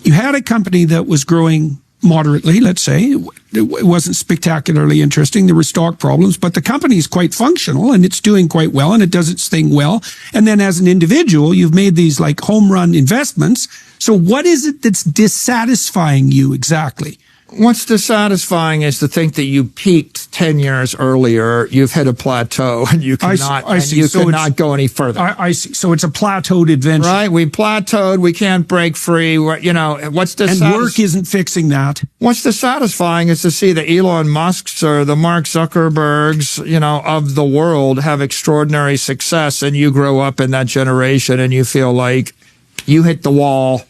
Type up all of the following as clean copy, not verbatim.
You had a company that was growing moderately, let's say. It wasn't spectacularly interesting. There were stock problems, but the company is quite functional and it's doing quite well and it does its thing well. And then as an individual, you've made these like home run investments. So what is it that's dissatisfying you exactly? What's dissatisfying is to think that you peaked 10 years earlier, you've hit a plateau, and you cannot, cannot go any further. I see. So it's a plateaued adventure. Right? We plateaued. We can't break free. You know, what's and work isn't fixing that. What's dissatisfying is to see the Elon Musks or the Mark Zuckerbergs, you know, of the world have extraordinary success, and you grow up in that generation and you feel like you hit the wall.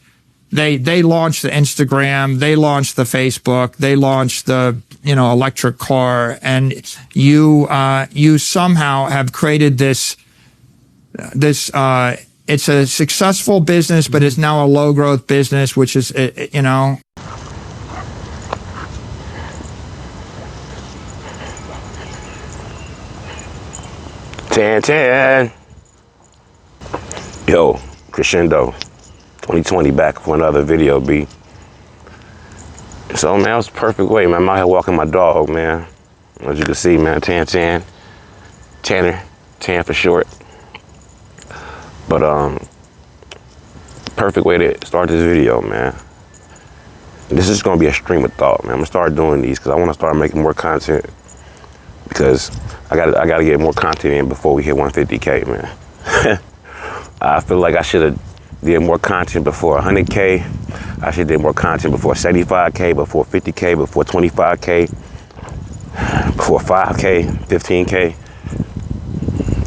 They launched the Instagram, they launched the Facebook, they launched the, you know, electric car, and you somehow have created this, it's a successful business, but it's now a low growth business, which is, you know. 10. Yo, Crescendo. 2020 back for another video, B. So, man, that was the perfect way, man. I'm out here walking my dog, man. As you can see, man, 10. Tanner, 10 for short. But, perfect way to start this video, man. This is gonna be a stream of thought, man. I'm gonna start doing these because I want to start making more content because I gotta get more content in before we hit 150K, man. I feel like I should have did more content before 100K. I should did more content before 75K, before 50K, before 25K, before 5K, 15K.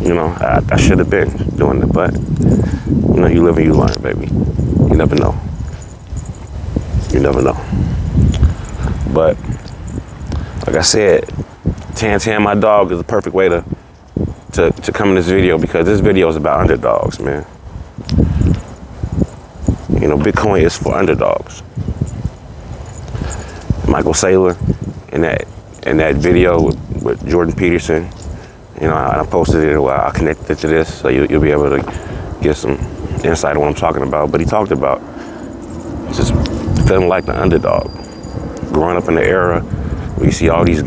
You know, I should have been doing it, but you know, you live and you learn, baby. You never know. You never know. But like I said, Tan my dog is the perfect way to come in this video because this video is about underdogs, man. You know, Bitcoin is for underdogs. Michael Saylor in that video with Jordan Peterson, you know, I posted it, I connected to this, so you'll be able to get some insight on what I'm talking about. But he talked about just feeling like the underdog, growing up in the era where you see all these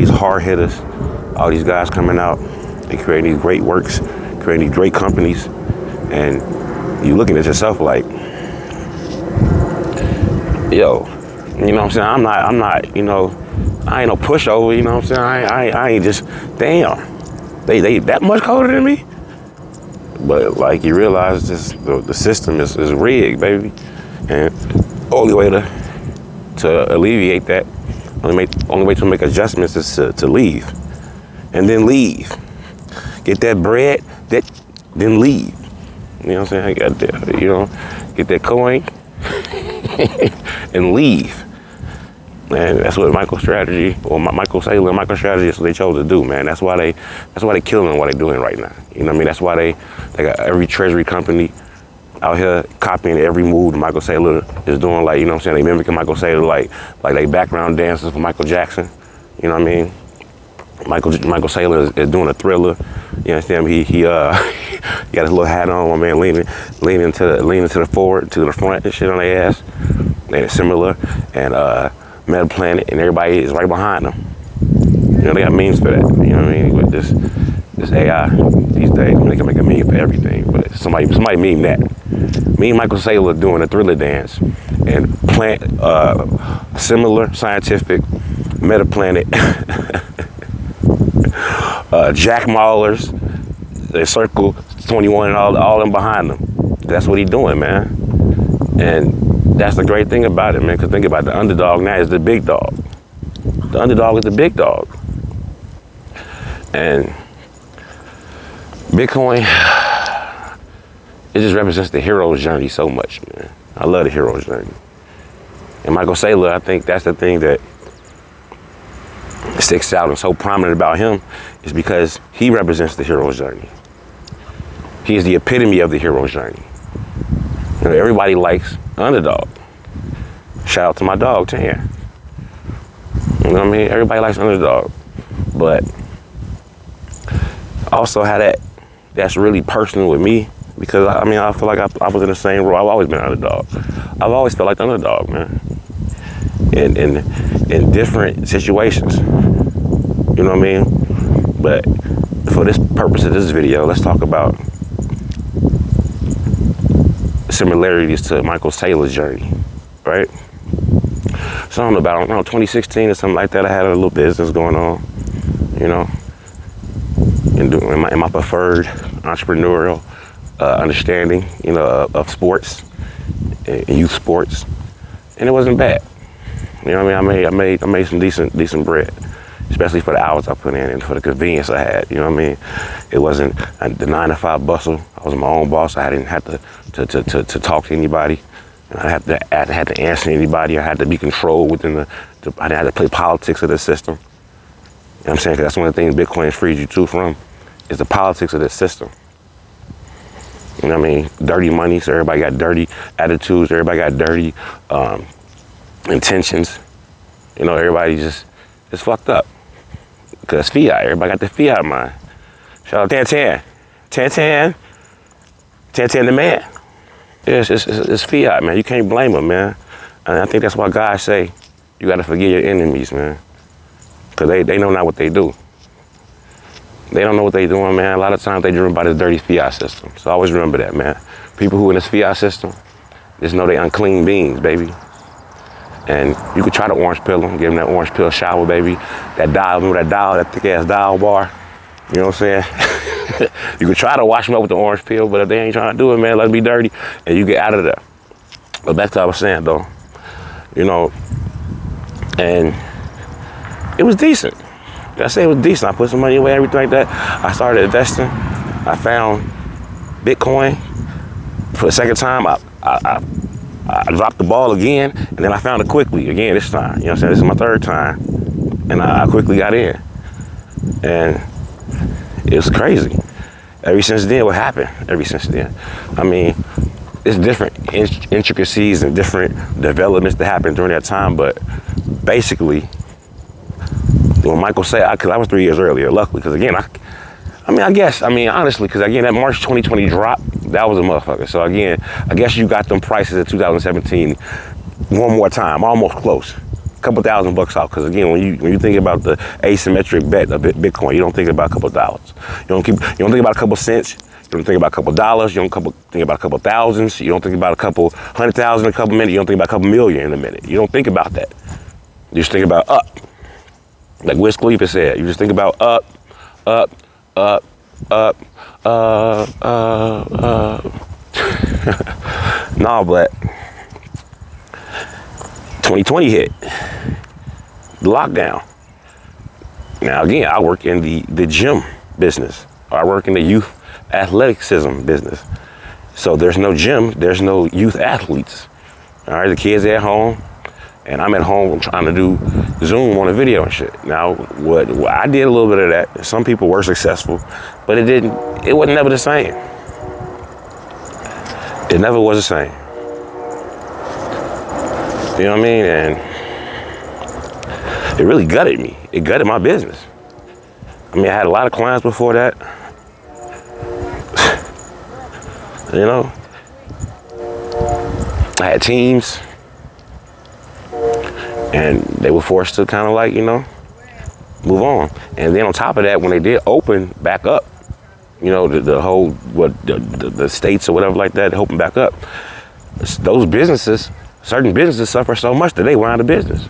hard hitters, all these guys coming out, they creating these great works, creating these great companies, and you looking at yourself like, yo, you know what I'm saying? I'm not, you know, I ain't no pushover, you know what I'm saying? I ain't just, damn, they that much colder than me? But like you realize the system is rigged, baby. And only way to alleviate that, only way to make adjustments is to leave. And then leave. Get that bread, then leave. You know what I'm saying? Get that coin and leave. And that's what Michael Saylor, MicroStrategy, what they chose to do, man. That's why they killing what they're doing right now. You know what I mean? That's why they got every treasury company out here copying every move that Michael Saylor is doing. Like, you know what I'm saying? They mimicking Michael Saylor like they background dancers for Michael Jackson. You know what I mean? Michael Saylor is doing a Thriller. You understand me? He got his little hat on, my man, leaning to the forward, to the front and shit on their ass. They're similar, and Meta Planet, and everybody is right behind them. You know, they got memes for that. You know what I mean? With this AI these days, they can make a meme for everything. But somebody meme that. Me and Michael Saylor doing a Thriller dance, and similar scientific Meta Planet. Jack Maulers, they circle 21 and all them behind them. That's what he's doing, man. And that's the great thing about it, man, because think about it, the underdog now is the big dog. The underdog is the big dog. And Bitcoin, it just represents the hero's journey so much, man. I love the hero's journey. And Michael Saylor, I think that's the thing that sticks out and so prominent about him is because he represents the hero's journey. He is the epitome of the hero's journey. You know, everybody likes underdog. Shout out to my dog, Tan. You know what I mean? Everybody likes underdog. But also how that's really personal with me because I mean, I feel like I was in the same role. I've always been an underdog. I've always felt like the underdog, man. In different situations, you know what I mean? But for this purpose of this video, let's talk about similarities to Michael Saylor's journey, right? So I don't know, 2016 or something like that, I had a little business going on, you know, in my preferred entrepreneurial understanding, you know, of sports and youth sports, and it wasn't bad. You know what I mean? I made some decent bread, especially for the hours I put in and for the convenience I had. You know what I mean? It wasn't the 9 to 5 bustle. I was my own boss. I didn't have to talk to anybody. I had to answer anybody. I had to be controlled within I had to play politics of the system. You know what I'm saying? 'Cause that's one of the things Bitcoin frees you too from, is the politics of this system. You know what I mean? Dirty money, so everybody got dirty attitudes. Everybody got dirty intentions. You know, everybody just fucked up. Because fiat, everybody got the fiat mind. Shout out Tan the man. Yeah, it's fiat, man. You can't blame them, man. And I think that's why God say, you got to forgive your enemies, man. Because they know not what they do. They don't know what they doing, man. A lot of times they driven by this dirty fiat system. So always remember that, man. People who in this fiat system, just know they unclean beings, baby. And you could try to orange pill them, give them that orange pill shower, baby. That dial, remember that dial, that thick ass dial bar? You know what I'm saying? You could try to wash them up with the orange pill, but if they ain't trying to do it, man, let them be dirty and you get out of there. But back to what I was saying, though, you know, and it was decent. I say it was decent. I put some money away, everything like that. I started investing. I found Bitcoin. For the second time, I dropped the ball again, and then I found it quickly again this time. You know what I'm saying? This is my third time, and I quickly got in. And it was crazy. Ever since then, what happened? Ever since then, I mean, it's different intricacies and different developments that happened during that time, but basically, when Michael Saylor, because I was 3 years earlier, luckily, because again, honestly, because again, that March 2020 drop, that was a motherfucker. So again, I guess you got them prices in 2017 one more time, almost close. A couple $1,000 off, because again, when you think about the asymmetric bet of Bitcoin, you don't think about a couple dollars. You don't think about a couple cents. You don't think about a couple dollars. You don't think about a couple thousands. You don't think about a couple 100,000 in a couple minutes. You don't think about a couple million in a minute. You don't think about that. You just think about up. Like Wiz Khalifa said, you just think about up. No, but 2020 hit. The lockdown. Now again, I work in the gym business. I work in the youth athleticism business. So there's no gym, there's no youth athletes. All right, the kids are at home, and I'm at home. I'm trying to do Zoom on a video and shit. Now, what I did a little bit of that. Some people were successful, but it wasn't never the same. It never was the same. You know what I mean? And it really gutted me. It gutted my business. I mean, I had a lot of clients before that. You know, I had teams, and they were forced to kind of like, you know, move on. And then on top of that, when they did open back up, you know, the whole, the states or whatever like that, open back up, those businesses, certain businesses suffer so much that they went out of business.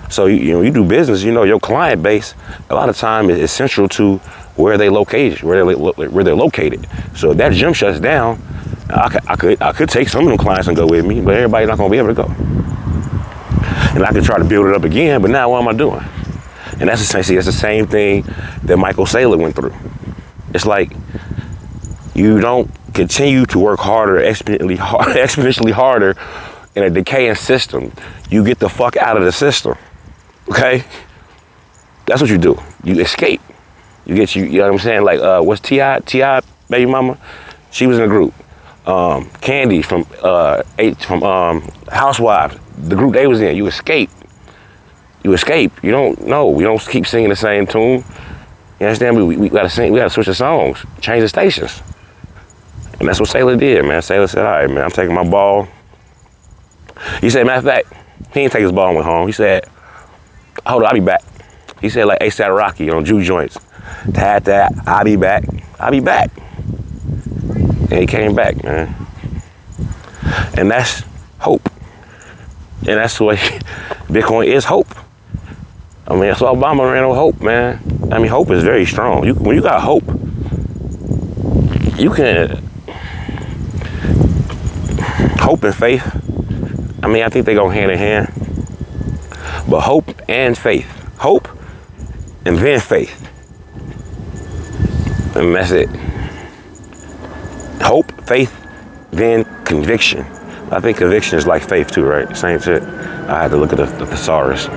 So, you do business, you know, your client base, a lot of time is central to where they're located. So if that gym shuts down, I could take some of them clients and go with me, but everybody's not gonna be able to go. And I could try to build it up again, but now what am I doing? And that's the same thing that Michael Saylor went through. It's like you don't continue to work harder, exponentially harder in a decaying system. You get the fuck out of the system, okay? That's what you do. You escape. You know what I'm saying? Like, what's T.I. baby mama? She was in a group. Candy from Housewives, the group they was in. You escape. You don't keep singing the same tune. You understand me? We gotta sing. We gotta switch the songs, change the stations. And that's what Saylor did, man. Saylor said, all right, man, I'm taking my ball. He said, matter of fact, he didn't take his ball and went home. He said, hold on, I'll be back. He said, like ASAP Rocky on Juke Joints. That, I'll be back. I'll be back. And he came back, man. And that's hope. And that's what Bitcoin is, hope. I mean, that's why Obama ran on hope, man. I mean, hope is very strong. When you got hope, you can, hope and faith, I mean, I think they go hand in hand. But hope and faith. Hope and then faith. And that's it. Hope, faith, then conviction. I think conviction is like faith too, right? Same shit. I had to look at the thesaurus. You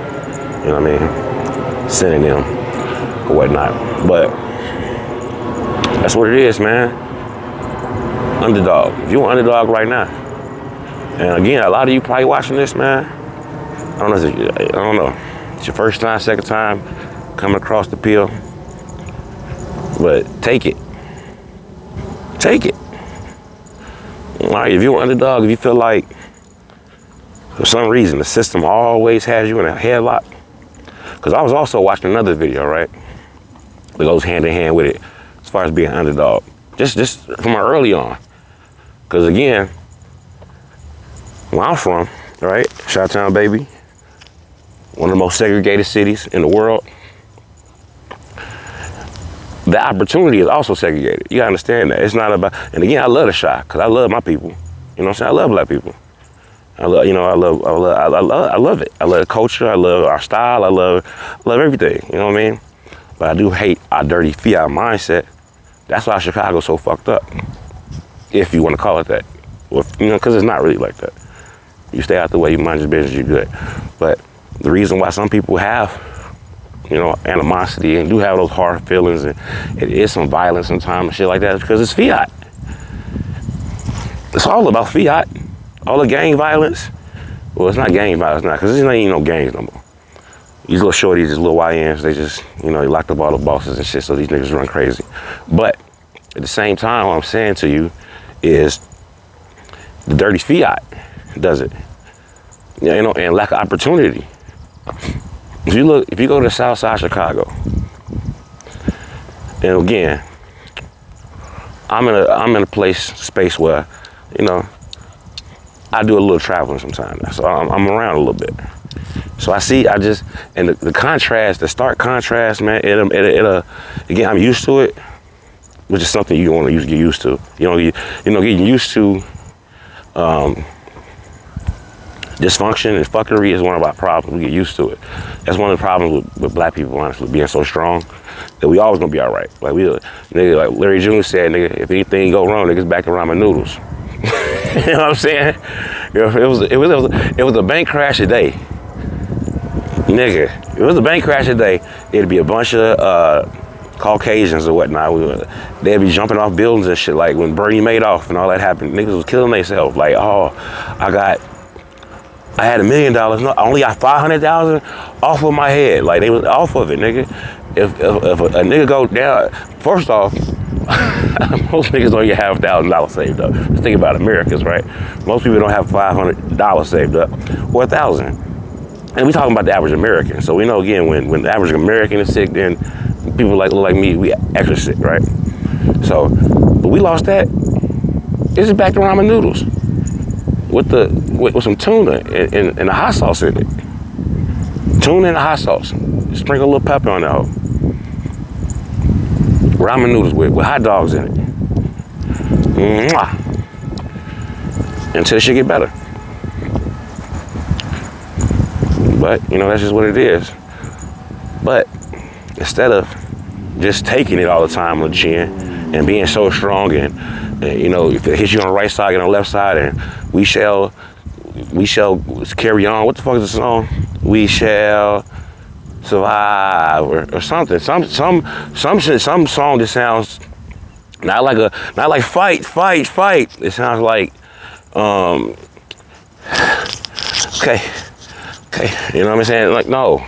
know what I mean? Synonym or whatnot. But that's what it is, man. Underdog. If you're an underdog right now, and again, a lot of you probably watching this, man. I don't know. It's your first time, second time coming across the pill. But take it. Take it. All right, if you're an underdog, if you feel like for some reason the system always has you in a headlock, because I was also watching another video, right, that goes hand in hand with it as far as being an underdog, just from early on. Because again, where I'm from, right, Chi-Town, baby, one of the most segregated cities in the world, the opportunity is also segregated. You gotta understand that. It's not about, and again, I love the Chi, because I love my people. You know what I'm saying? I love black people. I love it. I love the culture. I love our style. I love everything. You know what I mean? But I do hate our dirty fiat mindset. That's why Chicago's so fucked up, if you want to call it that. Well, you know, because it's not really like that. You stay out the way, you mind your business, you're good. But the reason why some people have, you know, animosity and do have those hard feelings, and it is some violence sometimes and shit like that, is because it's fiat. It's all about fiat. All the gang violence. Well, it's not gang violence now, because there's not even no gangs no more. These little shorties, these little YNs, they just, you know, they locked up all the bosses and shit, so these niggas run crazy. But at the same time, what I'm saying to you is the dirty fiat does it. You know, and lack of opportunity. If you go to the south side of Chicago, and again, I'm in a space where, you know, I do a little traveling sometimes, so I'm around a little bit. So and the contrast, the stark contrast, man, again, I'm used to it, which is something you want to get used to. Getting used to dysfunction and fuckery is one of our problems. We get used to it. That's one of the problems with black people, honestly, being so strong, that we always gonna be all right. Like like Larry Jr. said, nigga, if anything go wrong, niggas back to ramen noodles. You know what I'm saying? You know, if it was a bank crash today, nigga, if it was a bank crash today, it'd be a bunch of Caucasians or whatnot. They'd be jumping off buildings and shit, like when Bernie Madoff and all that happened. Niggas was killing themselves. Like, oh, I had $1 million. No, I only got 500,000 off of my head. Like, they was off of it, nigga. If a nigga go down, first off, most niggas don't even have $1,000 saved up. Just think about Americans, right? Most people don't have $500 saved up or 1,000. And we talking about the average American. So we know, again, when the average American is sick, then people look like me, we extra sick, right? So, but we lost that. It's back to ramen noodles with some tuna and a hot sauce in it. Tuna and a hot sauce. Sprinkle a little pepper on that hoe. Ramen noodles with hot dogs in it. Mwah. Until it should get better. But, you know, that's just what it is. But instead of just taking it all the time on the chin and being so strong and you know, if it hits you on the right side and on the left side, and we shall carry on. What the fuck is the song? We shall survive or something. Some song that sounds not like fight. It sounds like okay. You know what I'm saying? Like, no.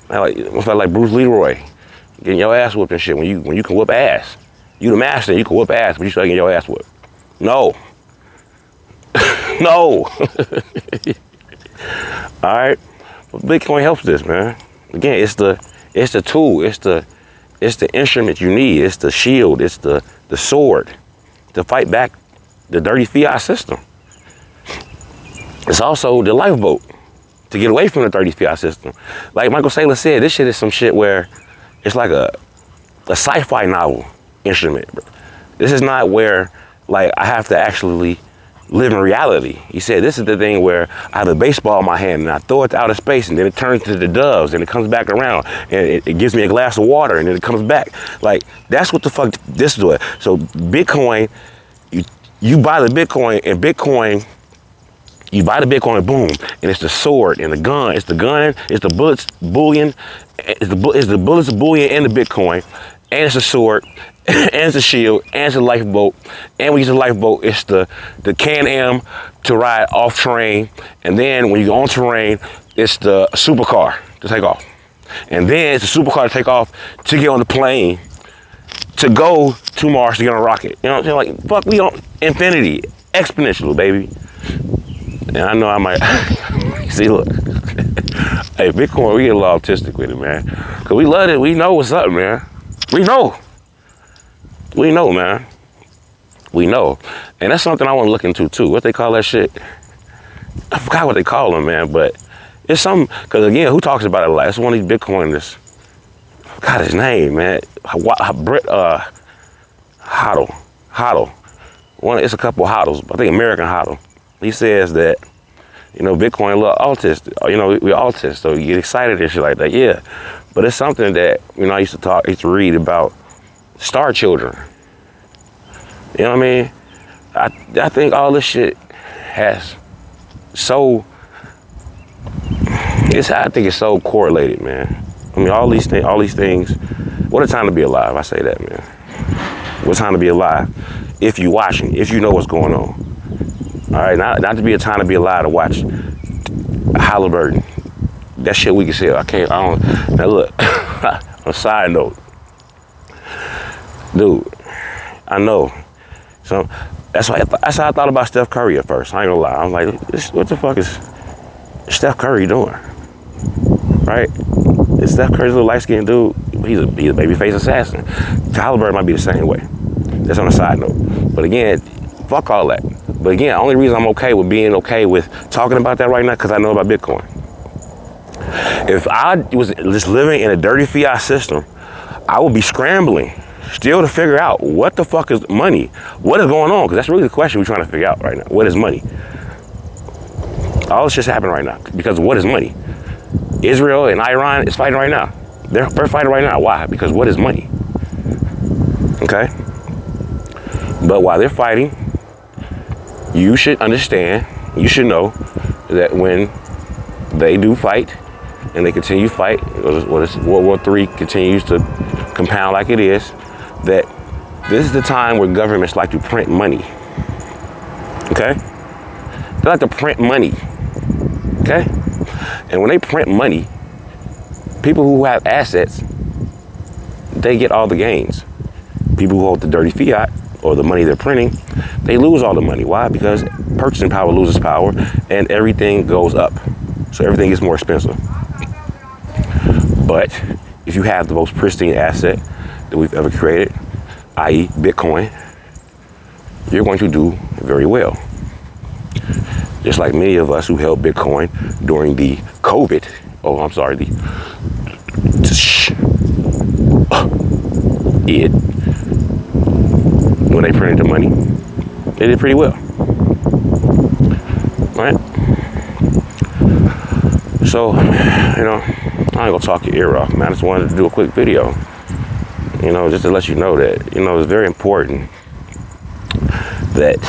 Like Bruce Leroy getting your ass whooped and shit. When you can whoop ass. You the master, you can whoop ass, but you still getting your ass whooped. No. No. All right. But Bitcoin helps this, man. Again, it's the tool, it's the instrument you need, it's the shield, it's the sword to fight back the dirty fiat system. It's also the lifeboat to get away from the dirty fiat system. Like Michael Saylor said, this shit is some shit where it's like a sci-fi novel instrument. This is not where like I have to actually live in reality. He said this is the thing where I have a baseball in my hand and I throw it to outer space and then it turns to the doves and it comes back around and it gives me a glass of water and then it comes back. Like that's what the fuck this is doing. So Bitcoin, you buy the Bitcoin and you buy the Bitcoin, boom, and it's the sword and the gun. It's the gun, it's the bullets, bullion, it's the bullets, bullion, and the Bitcoin, and it's a sword, and it's a shield, and it's a lifeboat. And when you use a lifeboat, it's the Can-Am to ride off terrain. And then when you go on terrain, it's the supercar to take off. And then it's the supercar to take off to get on the plane to go to Mars to get on a rocket. You know what I'm saying? Like, fuck, we on infinity, exponential, baby. And I know I might, see, look, hey, Bitcoin, we get a little autistic with it, man. Because we love it. We know what's up, man. We know. We know, man. We know. And that's something I want to look into, too. What they call that shit? I forgot what they call them, man. But it's something, because, again, who talks about it a lot? It's one of these Bitcoiners. I forgot his name, man. Hodl. It's a couple of hodls. I think American hodl. He says that, you know, Bitcoin a little autist. You know, we're autists, so you get excited and shit like that. Yeah, but it's something that, you know, I used to read about star children. You know what I mean? I think all this shit has I think it's so correlated, man. I mean, all these things. What a time to be alive! I say that, man. What a time to be alive if you watching, if you know what's going on. All right, not to be a time to be alive to watch Halliburton. That shit we can say. I don't. Now look, on a side note, dude, I know. So that's how I thought about Steph Curry at first. I ain't gonna lie. I'm like, what the fuck is Steph Curry doing? Right? Is Steph Curry's a little light-skinned dude? He's a babyface assassin. Halliburton might be the same way. That's on a side note. But again, fuck all that. But again, the only reason I'm okay with being okay with talking about that right now, because I know about Bitcoin. If I was just living in a dirty fiat system, I would be scrambling still to figure out what the fuck is money? What is going on? Because that's really the question we're trying to figure out right now. What is money? All this just happened right now because of what is money? Israel and Iran is fighting right now. They're fighting right now. Why? Because what is money? Okay? But while they're fighting, you should understand, you should know that when they do fight and they continue to fight, World War III continues to compound like it is, that this is the time where governments like to print money. Okay? They like to print money. Okay? And when they print money, people who have assets, they get all the gains. People who hold the dirty fiat or the money they're printing, they lose all the money. Why? Because purchasing power loses power and everything goes up. So everything gets more expensive. But if you have the most pristine asset that we've ever created, i.e. Bitcoin, you're going to do very well. Just like many of us who held Bitcoin during the COVID, when they printed the money, they did pretty well. Right? So, you know, I ain't gonna talk your ear off, man. I just wanted to do a quick video, you know, just to let you know that, you know, it's very important that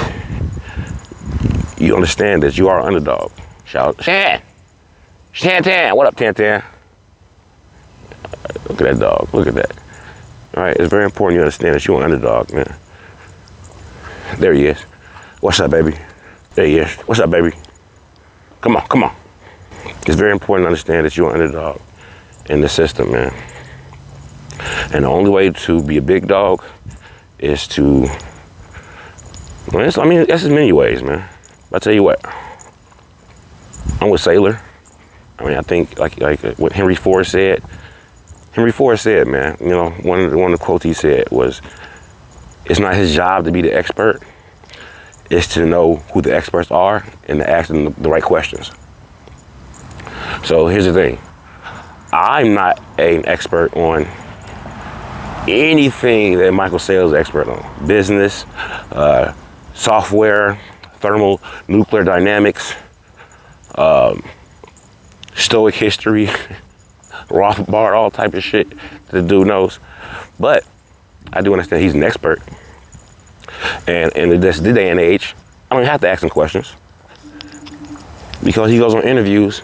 you understand that you are an underdog. Shout out, Tan. What up, Tan? Look at that dog. Look at that. All right, it's very important you understand that you're an underdog, man. There he is. What's up, baby? There he is. What's up, baby? Come on. It's very important to understand that you're an underdog in the system, man. And the only way to be a big dog is to Well, I mean, that's in many ways, man. But I tell you what, I'm with Saylor. I mean, I think like what Henry Ford said. Henry Ford said, man, you know, one of the quotes he said was, "It's not his job to be the expert. It's to know who the experts are and to ask them the right questions." So here's the thing. I'm not an expert on anything that Michael Saylor is expert on. Business, software, thermal, nuclear dynamics, Stoic history, Rothbard, all type of shit that the dude knows. But I do understand he's an expert. And in this day and age, I don't have to ask him questions because he goes on interviews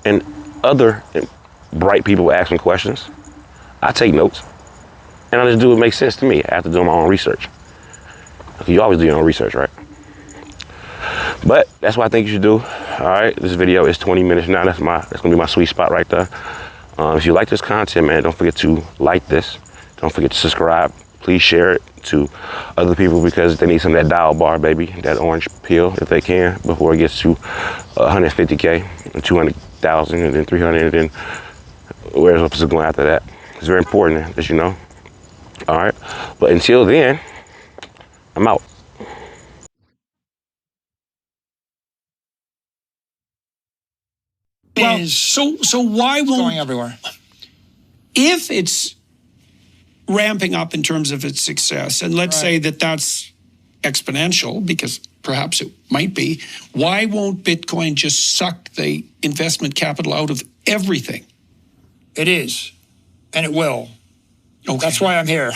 and other bright people ask him questions. I take notes and I just do what makes sense to me after doing my own research. You always do your own research, right? But that's what I think you should do. All right, this video is 20 minutes now. That's gonna be my sweet spot right there. If you like this content, man, don't forget to like this. Don't forget to subscribe. Please share it to other people because they need some of that dial bar, baby, that orange pill if they can before it gets to 150K and 200,000 and then 300 and then where else is going after that. It's very important, as you know. All right, but until then, I'm out. Well, so why won't, Going everywhere. if it's ramping up in terms of its success, and let's say that that's exponential, because perhaps it might be, why won't Bitcoin just suck the investment capital out of everything? It is, and it will. Okay. That's why I'm here.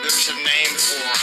There's a name for